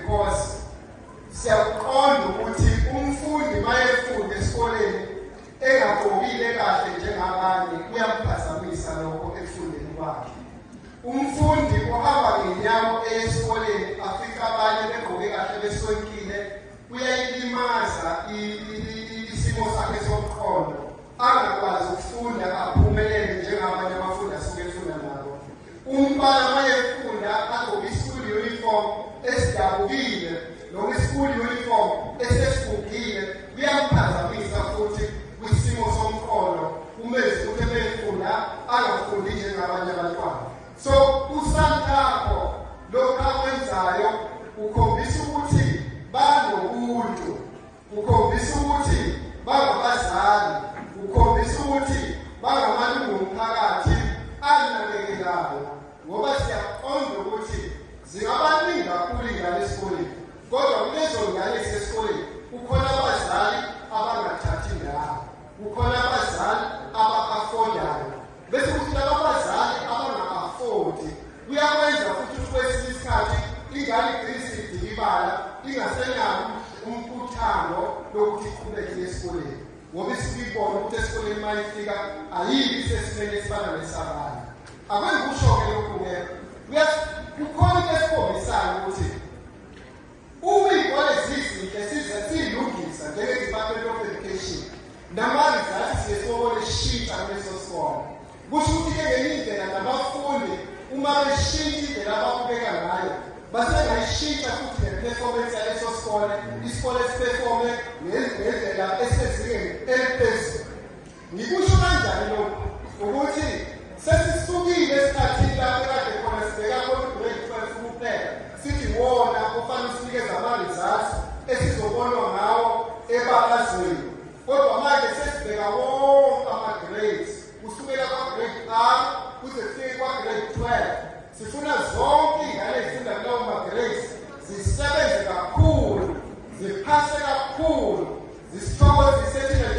because siyaqonda ukuthi umfundi mayefunda esikoleni engagqokile kahle njengabanye kuyaphazamisa lokho ekufundeni kwakhe. Umfundi ohamba ngenyawo esikoleni afika abanye begqoke kahle besonkile kuyayilimaza isimo sakhe somqondo angakwazi ukufunda aphumelele njengabanye abafundi asuke efunda nabo. Umbala mayefunda agqoke ischool uniform esidabukile noma ischool uniform esesibukile kuyaphazamisa futhi kwisimo somqondo umenze ukuthi ebefunda angafundi njengabanye abantwana. So uSantaco lokho akwenzayo ukhombisa ukuthi banobuntu, ukhombisa ukuthi bangabazali, ukhombisa ukuthi bangamalungu omphakathi anakekelayo, ngoba siyaqonda ukuthi zingabaningi kakhulu ingane esikoleni, kodwa kulezo ngane ezisesikoleni kukhona abazali abangathathi ndawo, kukhona abazali aba-afodayo, bese kuthi laba abazali abanga-afodi kuyakwenza futhi kwesinye isikhathi ingane igcine isidikibala ingasenalo umkhuthalo lokuthi iqhubeke esikoleni, ngoba isibibona ukuthi esikoleni uma ifika ayibi sesimeni esifana nesabanye. Akwengikusho-ke lokhu-ke kukhona into esikhombisayo ukuthi uma iy'kole zizinhle siyilungisa njenge-Department of Education nama-results siye sibone shintsha kuleso sikole. Kusho ukuthi-ke ngenye indlela nabafundi uma beshintsha indlela ababukeka ngayo basengayishintsha futhi ne-performance yaleso sikole, isikole siperforme ngendlela esezingeni eliphezulu. Ngikusho kanjani lokhu? Ukuthi sesisukile esikhathini lapho kade khona sibheka grade 12 kuphela sithi wona kufanele sinikeze ama-results esizobonwa ngawo ebakazweni, kodwa manje sesibheka wonke ama-grades kusukela kwa-grade R kuze kufike kwa-grade 12. Sifuna zonke iy'ngane ezifunda kulawo ma-grades zisebenze kakhulu, ziphase kakhulu, zisithokozise thina